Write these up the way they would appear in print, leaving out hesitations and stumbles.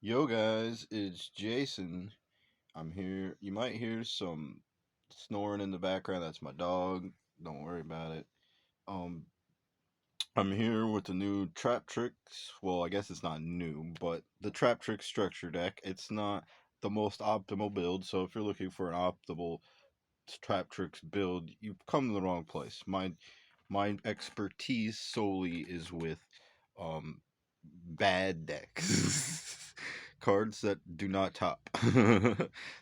Yo guys, it's Jason. I'm here. You might hear some snoring in the background. That's my dog. Don't worry about it. Um I'm here with the new traptrix. Well, I guess it's not new, but the traptrix structure deck. It's not the most optimal build, so if you're looking for an optimal traptrix build, you've come to the wrong place. My expertise solely is with um bad decks. Cards that do not top.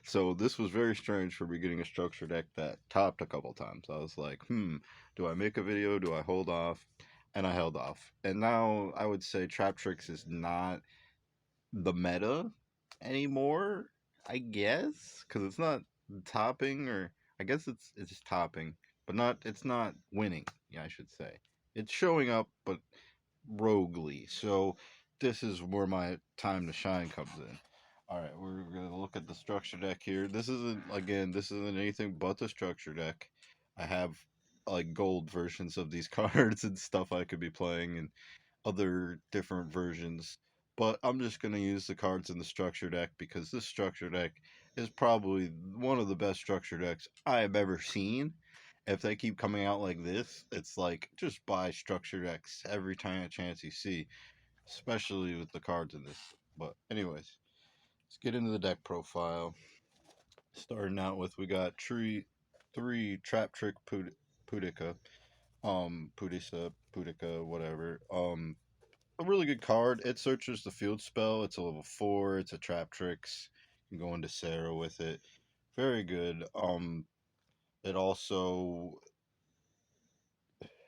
So this was very strange for me getting a structure deck that topped a couple times. I was like, do I make a video? Do I hold off? And I held off. And now I would say Traptrix is not the meta anymore, I guess, because it's not topping, or I guess it's just topping, but not it's not winning. Yeah, I should say it's showing up, but roguely. So this is where my time to shine comes in. All right, we're gonna look at the structure deck here. This isn't anything but the structure deck. I have like gold versions of these cards and stuff I could be playing and other different versions. But I'm just gonna use the cards in the structure deck because this structure deck is probably one of the best structure decks I have ever seen. If they keep coming out like this, it's like just buy structure decks every time a chance you see, especially with the cards in this. But anyways, let's get into the deck profile. Starting out with we got tree three trap trick Pudica, Pudica, whatever. A really good card. It searches the field spell. It's a level 4. It's a trap tricks. You can go into Sarah with it. Very good. It also,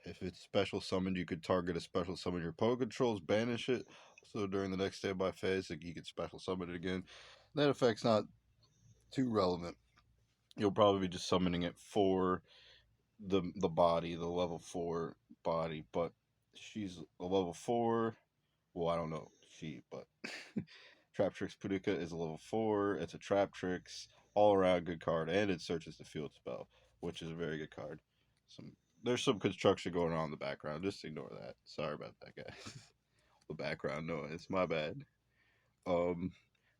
if it's special summoned, you could target a special summon your opponent controls, banish it. So during the next standby phase, like, you could special summon it again. That effect's not too relevant. You'll probably be just summoning it for the body, the level 4 body. But she's a level 4. Well, I don't know but Traptrix Pudica is a level 4. It's a Traptrix, all around good card, and it searches the field spell, which is a very good card. Some There's some construction going on in the background. Just ignore that. Sorry about that, guys. The background noise. My bad. Um,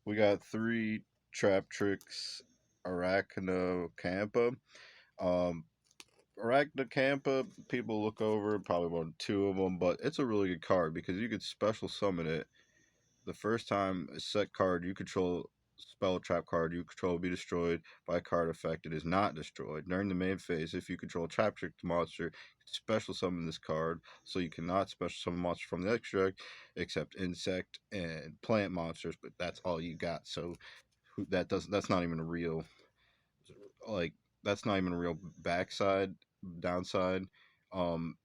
we got 3 Traptrix Arachnocampa. Um, Arachnocampa, people look over probably more than 2 of them, but it's a really good card because you could special summon it the first time a set card you control, spell trap card you control will be destroyed by a card effect, it is not destroyed. During the main phase, if you control a trap trick monster, special summon this card, so you cannot special summon monsters from the extract except insect and plant monsters, but that's all you got. So that's not even a real, like, that's not even a real downside. Um,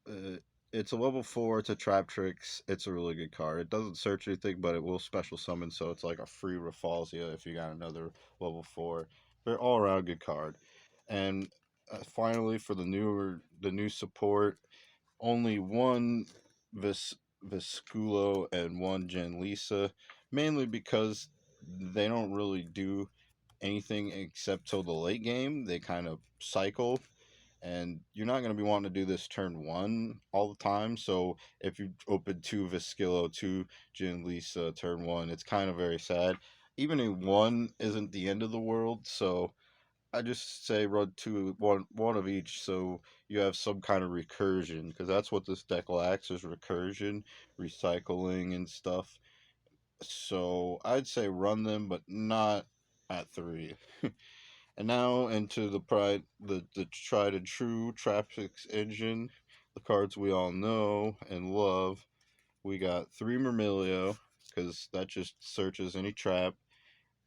uh, it's a level 4. It's a trap tricks. It's a really good card. It doesn't search anything, but it will special summon, so it's like a free Rafflesia if you got another level 4. They're all around good card. And finally, for the new support, only one Vis Visculo and one Gen Lisa, mainly because they don't really do anything except till the late game. They kind of cycle, and you're not going to be wanting to do this turn 1 all the time. So if you open 2 Viscillo, 2 Jin Lisa turn 1, it's kind of very sad. Even in 1 isn't the end of the world, so I just say run one of each, so you have some kind of recursion, because that's what this deck lacks, is recursion, recycling and stuff. So I'd say run them, but not at 3. And now into the tried and true Traptrix engine, the cards we all know and love. We got 3 Myrmilio, because that just searches any trap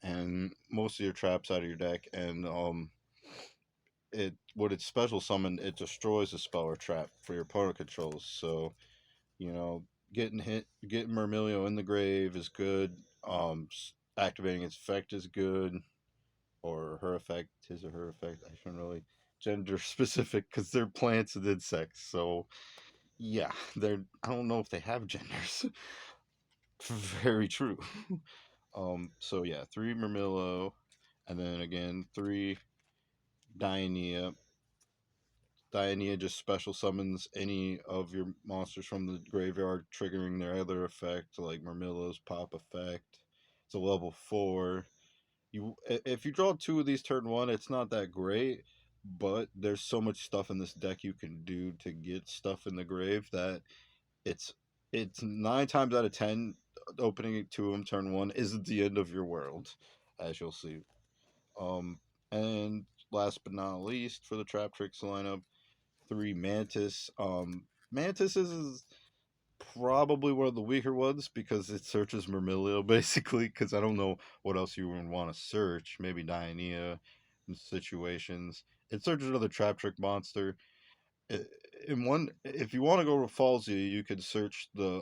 and most of your traps out of your deck, and it what it's special summon, it destroys a spell or trap for your opponent controls. So, you know, getting Myrmilio in the grave is good. Activating its effect is good, or her effect, his or her effect. I shouldn't really gender specific because they're plants and insects. So yeah, they're. I don't know if they have genders. Very true. So yeah, 3 Murmillo, and then again 3 Diania, Diania just special summons any of your monsters from the graveyard, triggering their other effect, like Murmilla's pop effect. It's a level 4. If you draw two of these turn one, it's not that great, but there's so much stuff in this deck you can do to get stuff in the grave that it's it's 9 times out of 10 opening two of them turn one isn't the end of your world, as you'll see. Um, and last but not least, for the Traptrix lineup, three Mantis. Mantis is probably one of the weaker ones because it searches Murmillo basically. Because I don't know what else you would want to search. Maybe Diania in situations. It searches another trap trick monster. In one, if you want to go to Falsey, you could search the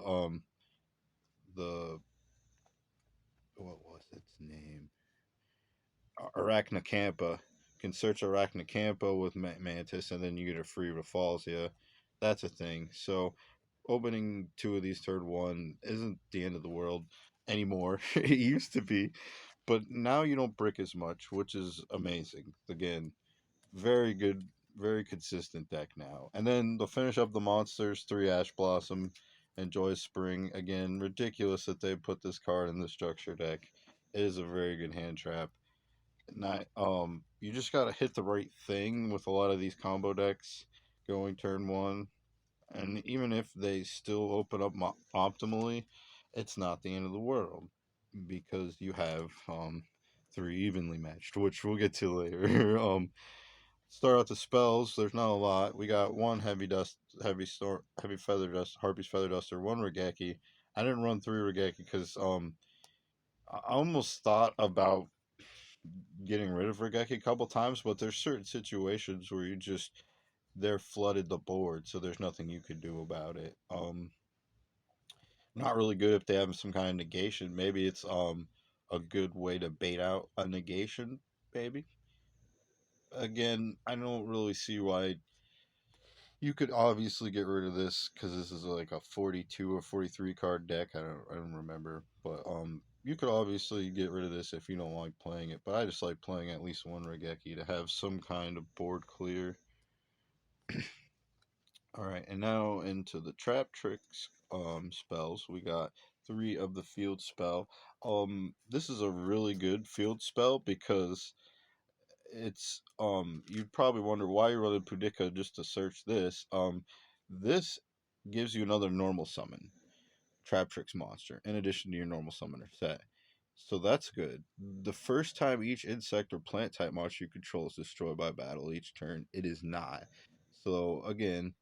what was its name? Arachnacampa. You can search Arachnacampa with Mantis, and then you get a free Rafflesia. That's a thing. So opening two of these turn one isn't the end of the world anymore. It used to be, but now you don't brick as much, which is amazing. Again, very good, very consistent deck now. And then to finish up the monsters, three Ash Blossom and Joy Spring. Again, ridiculous that they put this card in the structure deck. It is a very good hand trap. Not, you just gotta hit the right thing with a lot of these combo decks going turn one, and even if they still open up optimally, it's not the end of the world because you have three evenly matched, which we'll get to later. Start out the spells. There's not a lot. We got one heavy dust, heavy feather dust, harpy's feather duster, one Regeki. I didn't run three Regeki because I almost thought about getting rid of Regeki a couple times, but there's certain situations where you just they're flooded the board, so there's nothing you could do about it. Not really good if they have some kind of negation. Maybe it's a good way to bait out a negation. Maybe again, I don't really see why you could obviously get rid of this because this is like a 42 or 43 card deck. I don't remember, but you could obviously get rid of this if you don't like playing it. But I just like playing at least one Regeki to have some kind of board clear. All right, and now into the trap tricks spells. We got three of the field spell. This is a really good field spell because it's you'd probably wonder why you running Pudika just to search this. This gives you another normal summon trap tricks monster in addition to your normal summoner set. So that's good. The first time each insect or plant type monster you control is destroyed by battle each turn, it is not. So again,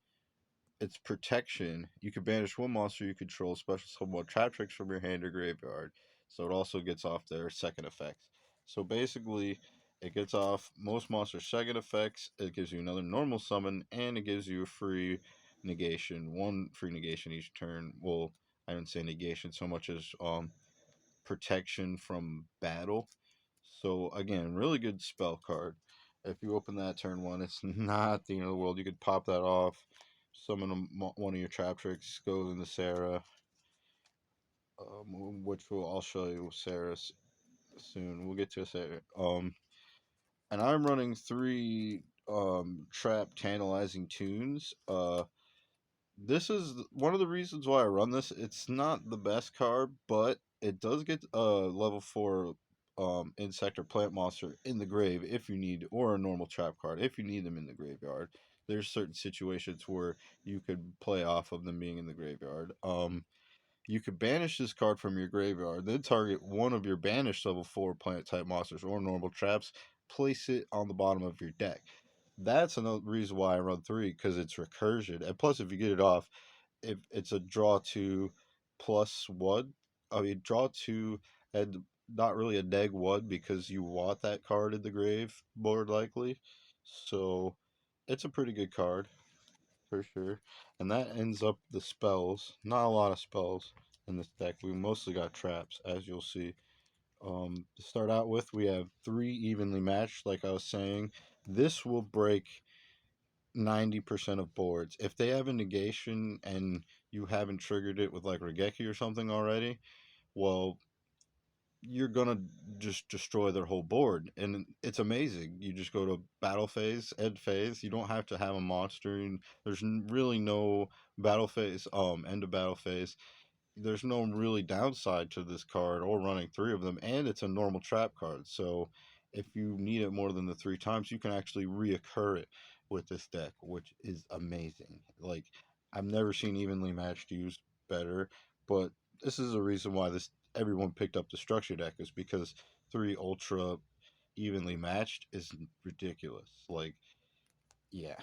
it's protection. You can banish one monster you control, special summon trap tricks from your hand or graveyard. So it also gets off their second effects. So basically, it gets off most monsters' second effects. It gives you another normal summon, and it gives you a free negation, one free negation each turn. Well, I didn't say negation so much as protection from battle. So again, really good spell card. If you open that turn one, it's not the end of the world. You could pop that off, summon one of your trap tricks, go into Sarah, which I'll show you Sarah soon. We'll get to Sarah. And I'm running three trap tantalizing tunes. This is one of the reasons why I run this. It's not the best card, but it does get a level 4 insect or plant monster in the grave if you need, or a normal trap card if you need them in the graveyard. There's certain situations where you could play off of them being in the graveyard. You could banish this card from your graveyard, then target one of your banished level 4 plant type monsters or normal traps, place it on the bottom of your deck. That's another reason why I run three, because it's recursion. And plus, if you get it off, if it's a draw two plus one, I mean, draw two and not really a neg one because you want that card in the grave more likely. So it's a pretty good card for sure. And that ends up the spells. Not a lot of spells in this deck. We mostly got traps, as you'll see. To start out with, we have three evenly matched, like I was saying. This will break 90% of boards. If they have a negation and you haven't triggered it with like Regeki or something already, well, you're gonna just destroy their whole board, and it's amazing. You just go to battle phase, end phase. You don't have to have a monster, and there's really no battle phase, end of battle phase. There's no really downside to this card or running three of them, and it's a normal trap card. So if you need it more than the three times, you can actually reoccur it with this deck, which is amazing. Like I've never seen evenly matched used better, but this is a reason why this everyone picked up the structure deck is because three ultra evenly matched is ridiculous. Like yeah,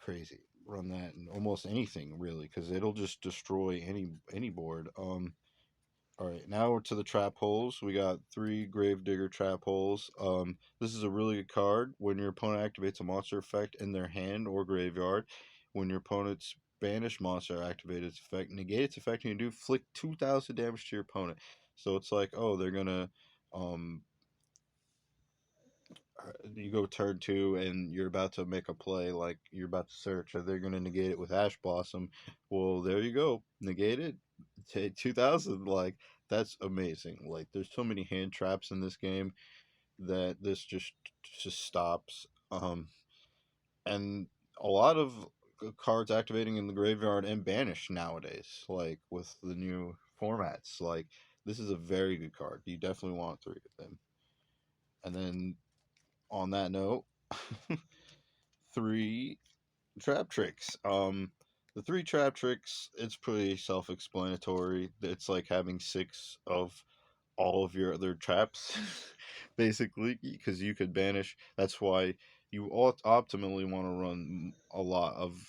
crazy. Run that in almost anything really, because it'll just destroy any board. All right, now we're to the trap holes. We got three Gravedigger trap holes. This is a really good card. When your opponent activates a monster effect in their hand or graveyard, when your opponent's banished monster activates its effect, negate its effect, and you do flick 2,000 damage to your opponent. So it's like, oh, they're gonna um you go turn two and you're about to make a play, like you're about to search, or they're gonna negate it with Ash Blossom. Well, there you go, negate it, take 2,000. Like that's amazing. Like there's so many hand traps in this game that this just stops. And a lot of cards activating in the graveyard and banish nowadays, like with the new formats. Like this is a very good card. You definitely want three of them. And then on that note, three trap tricks. The three trap tricks, it's pretty self-explanatory. It's like having six of all of your other traps, basically, because you could banish. That's why you optimally want to run a lot of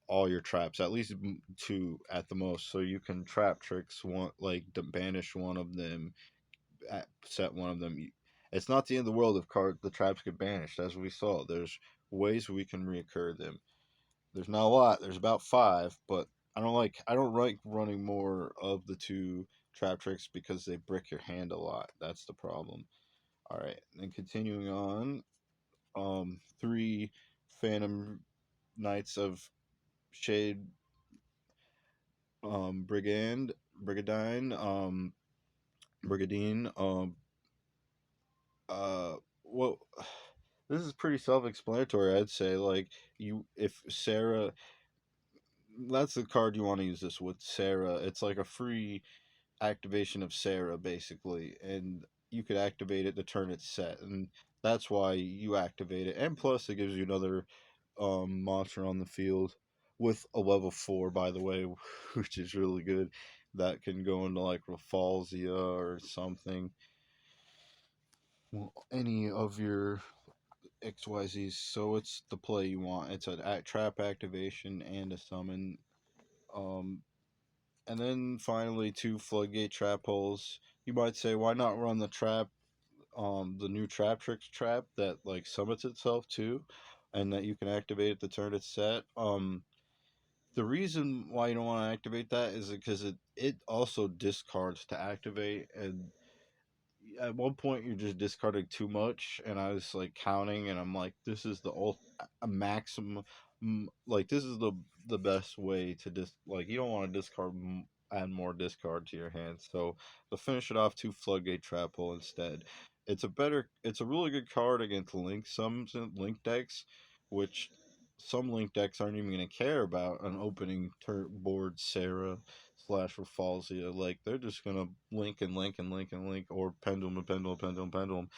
all your traps, at least two at the most, so you can trap tricks one, like banish one of them, set one of them. It's not the end of the world if the traps get banished, as we saw. There's ways we can reoccur them. There's not a lot. There's about five, but I don't like running more of the two trap tricks because they brick your hand a lot. That's the problem. All right, and continuing on, three Phantom Knights of Shade, Brigand, Brigadine, Brigadine, well, this is pretty self-explanatory. I'd say like if Sarah, that's the card you want to use this with Sarah. It's like a free activation of Sarah basically, and you could activate it the turn it's set, and that's why you activate it. And plus, it gives you another monster on the field with a level 4, by the way, which is really good. That can go into like Rafalsia or something. Well, any of your XYZs. So it's the play you want. It's a trap activation and a summon. Um, and then finally, two floodgate trap holes. You might say, why not run the new trap tricks trap that like summons itself too, and that you can activate at the turn it's set. The reason why you don't want to activate that is because it also discards to activate, and at one point you're just discarding too much, and I was like counting, and I'm like, this is the a maximum, like this is the best way to like you don't want to add more discard to your hand. So to finish it off, two floodgate trap hole instead. It's a really good card against link decks, which some link decks aren't even going to care about an opening board Sarah slash Rafalsia. Like they're just gonna link and link and link and link, or pendulum and pendulum, pendulum, pendulum.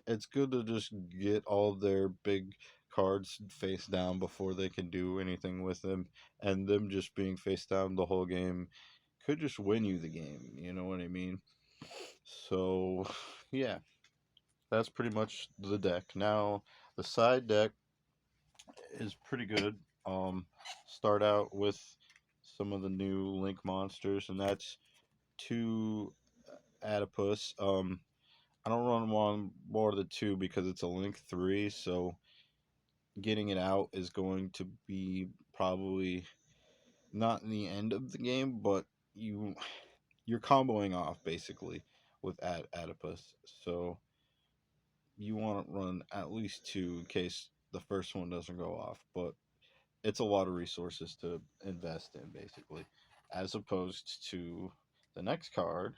It's good to just get all their big cards face down before they can do anything with them, and them just being face down the whole game could just win you the game. You know what I mean? So, yeah, that's pretty much the deck. Now, the side deck is pretty good. Start out with some of the new Link monsters, and that's two Adipus. I don't run one more than two because it's a Link 3, so getting it out is going to be probably not in the end of the game, but you're comboing off basically with Adipus. So you want to run at least two in case the first one doesn't go off, but it's a lot of resources to invest in basically, as opposed to the next card,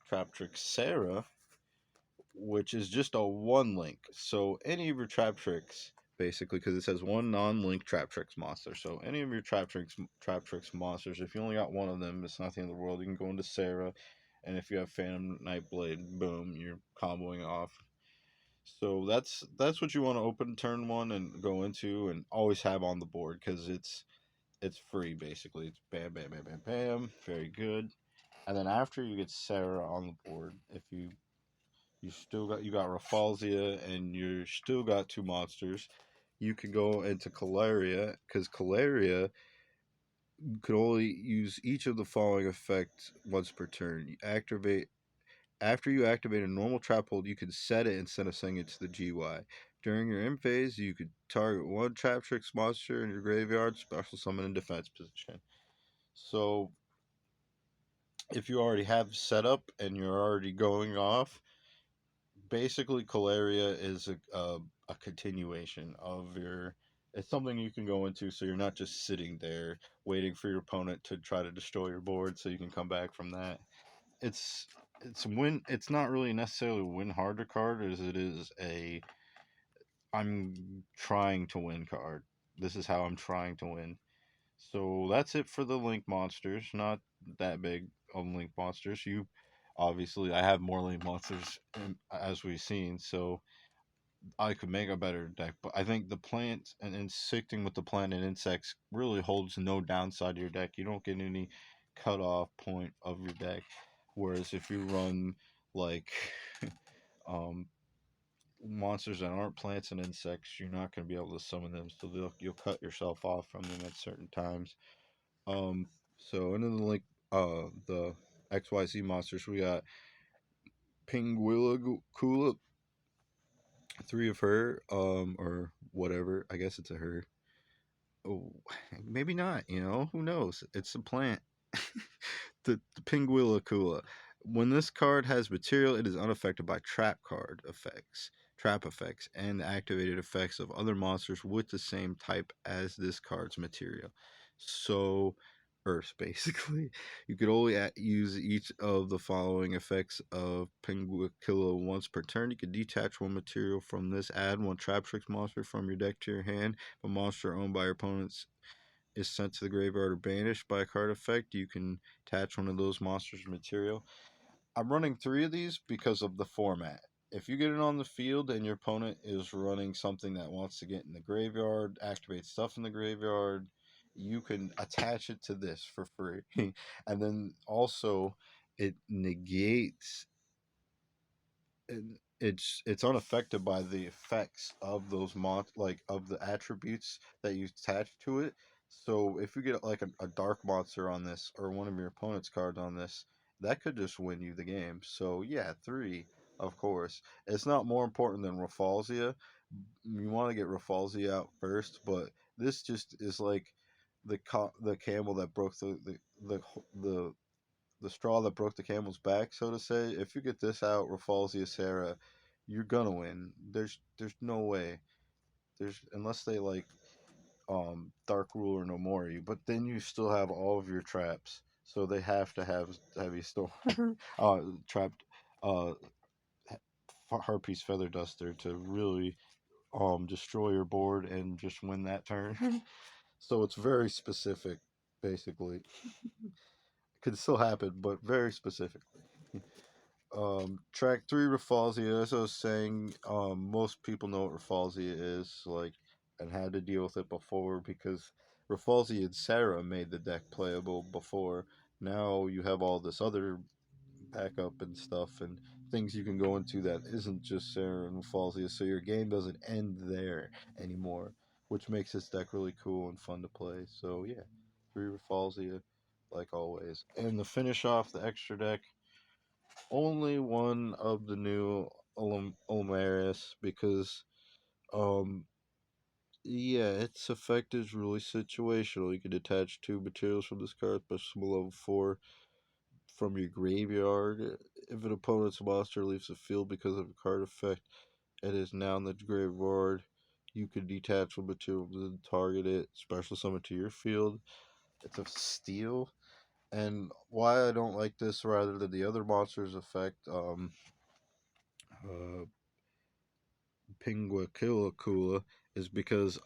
traptrix Sarah, which is just a one link. So any of your traptrix, basically, because it says one non-link traptrix monster. So any of your traptrix monsters, if you only got one of them, it's not the end of the world. You can go into Sarah, and if you have Phantom Nightblade, boom, you're comboing off. So that's what you want to open turn one and go into, and always have on the board because it's free basically. It's bam, bam, bam, bam, bam. Very good. And then after you get Sarah on the board, if you got Rafalzia and you still got two monsters, you can go into Calaria because Calaria could only use each of the following effects once per turn. You activate After you activate a normal trap hold, you can set it instead of sending it to the GY. During your end phase, you could target one trap tricks monster in your graveyard, special summon in defense position. So if you already have setup and you're already going off, basically Calaria is a continuation of your. It's something you can go into, so you're not just sitting there waiting for your opponent to try to destroy your board, so you can come back from that. It's It's not really necessarily a win harder card as it is a I'm trying to win card. This is how I'm trying to win. So that's it for the link monsters. Not that big on link monsters. You obviously I have more link monsters as we've seen, so I could make a better deck. But I think the plants and insecting with the plant and insects really holds no downside to your deck. You don't get any cutoff point of your deck. Whereas if you run like um, monsters that aren't plants and insects, you're not going to be able to summon them. So you'll cut yourself off from them at certain times. So and then the XYZ monsters, we got Pinguilla Kula, three of her, or whatever. I guess it's a her. Oh, maybe not. Who knows? It's a plant. The Pinguilla Kula. When this card has material, it is unaffected by trap effects, and the activated effects of other monsters with the same type as this card's material. So, Earth, basically. You could only use each of the following effects of Pinguilla once per turn. You could detach one material from this, add one Traptrix monster from your deck to your hand. If a monster owned by your opponents is sent to the graveyard or banished by a card effect, you can attach one of those monsters' material. I'm running three of these because of the format. If you get it on the field and your opponent is running something that wants to get in the graveyard, activate stuff in the graveyard, you can attach it to this for free. And then also, it negates it's unaffected by the effects of those like of the attributes that you attach to it. So if you get like a dark monster on this or one of your opponent's cards on this, that could just win you the game. So yeah, three, of course. It's not more important than Rafalzia. You want to get Rafalzia out first, but this just is like the camel that broke the the the straw that broke the camel's back, so to say. If you get this out, Rafalzia Sarah, you're gonna win. There's no way. There's unless they like Dark Ruler no more you, but then you still have all of your traps. So they have to have heavy storm trapped uh harpies feather duster to really destroy your board and just win that turn. So it's very specific basically. Could still happen, but very specifically. Track three, Rafalzia. As I was saying, most people know what Rafalzia is, like, and had to deal with it before because Rafalzia and Sarah made the deck playable before. Now you have all this other backup and stuff and things you can go into that isn't just Sarah and Rafalzia, so your game doesn't end there anymore, which makes this deck really cool and fun to play. So yeah, three Rafalzia, like always. And to finish off the extra deck, only one of the new Olmarius because um yeah, its effect is really situational. You can attach two materials from this card, special level 4 from your graveyard. If an opponent's monster leaves the field because of a card effect, it is now in the graveyard. You can detach one material and target it, special summon to your field. It's a steal. And why I don't like this rather than the other monsters effect, uh, Pinguicula is because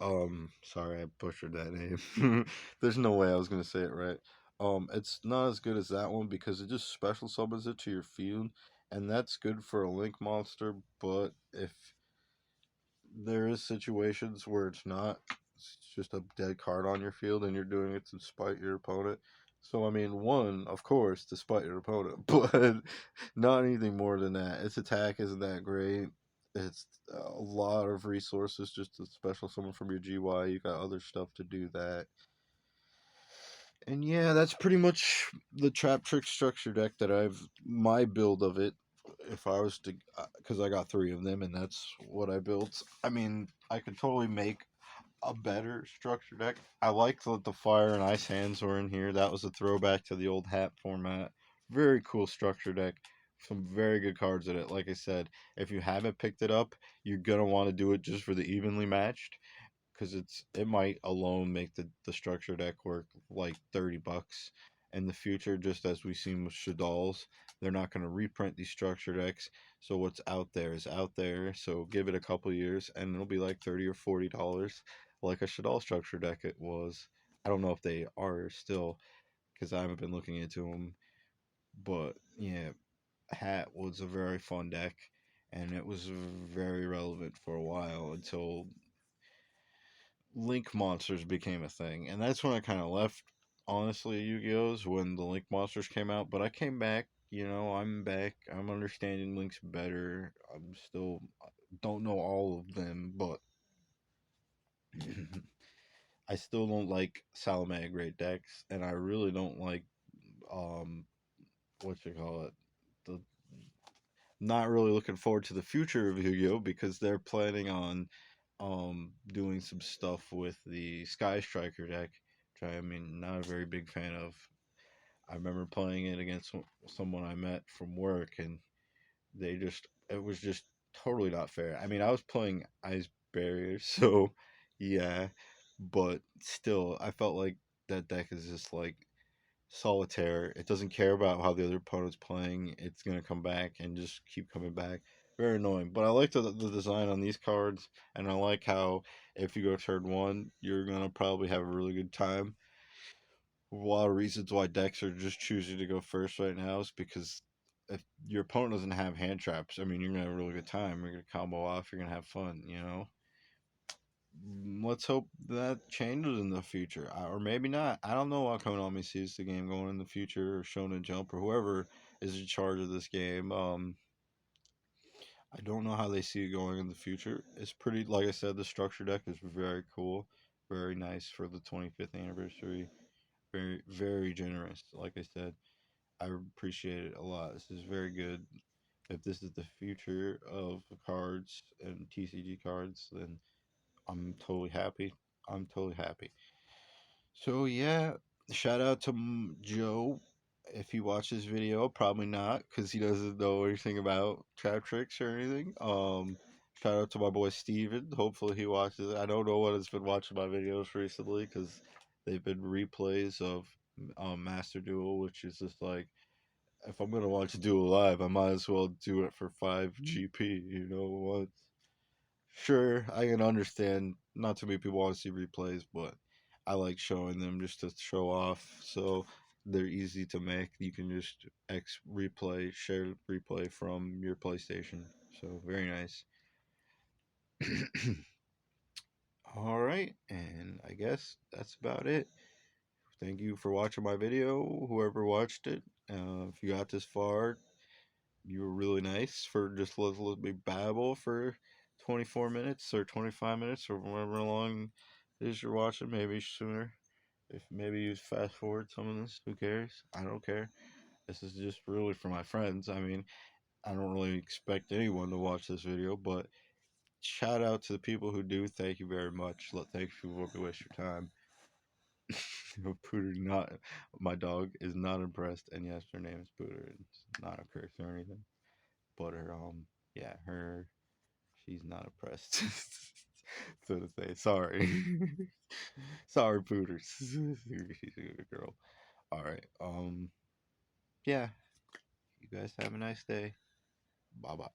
sorry I butchered that name. There's no way I was gonna say it right. It's not as good as that one because it just special summons it to your field, and that's good for a link monster. But if there is situations where it's just a dead card on your field, and you're doing it to spite your opponent. So I mean, one, of course, to spite your opponent, but not anything more than that. Its attack isn't that great. It's a lot of resources just to special summon from your GY. You got other stuff to do that. And yeah, that's pretty much the trap trick structure deck that I've my build of it. If I was to, because I got three of them, and that's what I built. I mean, I could totally make a better structure deck. I like that the fire and ice hands were in here. That was a throwback to the old hat format. Very cool structure deck. Some very good cards in it. Like I said, if you haven't picked it up, you're gonna want to do it just for the evenly matched because it might alone make the structure deck work like $30 in the future. Just as we've seen with Shadal's, they're not going to reprint these structure decks, so what's out there is out there. So give it a couple years, and it'll be like $30 or $40, like a Shadal structure deck it was. I don't know if they are still because I haven't been looking into them, but yeah, Hat was a very fun deck, and it was very relevant for a while until Link monsters became a thing, and that's when I kind of left. Honestly, Yu-Gi-Oh's when the Link monsters came out, but I came back. I'm back. I'm understanding Links better. I'm still don't know all of them, but I still don't like Salamag Great decks, and I really don't like um what you call it. The Not really looking forward to the future of Yu-Gi-Oh because they're planning on doing some stuff with the Sky Striker deck, which I mean not a very big fan of. I remember playing it against someone I met from work, and it was just totally not fair. I mean, I was playing Ice Barrier, so yeah, but still, I felt like that deck is just like solitaire. It doesn't care about how the other opponent's playing. It's gonna come back and just keep coming back. Very annoying. But I like the design on these cards, and I like how if you go turn one, you're gonna probably have a really good time. A lot of reasons why decks are just choosing to go first right now is because if your opponent doesn't have hand traps, I mean, you're gonna have a really good time. You're gonna combo off. You're gonna have fun. Let's hope that changes in the future, or maybe not. I don't know how Konami sees the game going in the future, or Shonen Jump, or whoever is in charge of this game. I don't know how they see it going in the future. It's pretty, like I said, the structure deck is very cool, very nice for the 25th anniversary. Very, very generous. Like I said, I appreciate it a lot. This is very good. If this is the future of cards and TCG cards, then I'm totally happy. I'm totally happy. So yeah, shout out to Joe. If he watches this video, probably not, because he doesn't know anything about trap tricks or anything. Shout out to my boy Steven. Hopefully he watches it. I don't know what has been watching my videos recently, because they've been replays of Master Duel, which is just like, if I'm gonna watch Duel live, I might as well do it for 5 GP. What? Sure, I can understand not too many people want to see replays, but I like showing them just to show off. So they're easy to make. You can just share replay from your PlayStation. So very nice. All right, and I guess that's about it. Thank you for watching my video, whoever watched it. If you got this far, you were really nice for just letting me babble for 24 minutes or 25 minutes or whatever long it is you're watching. Maybe sooner. If maybe you fast forward some of this, who cares? I don't care. This is just really for my friends. I mean, I don't really expect anyone to watch this video, but shout out to the people who do. Thank you very much. Thank you for waste your time. Pooter not my dog is not impressed, and yes, her name is Pooter. It's not a curse or anything. But yeah, she's not impressed. So to say, sorry. Sorry, Pooters. She's a good girl. All right. Yeah. You guys have a nice day. Bye bye.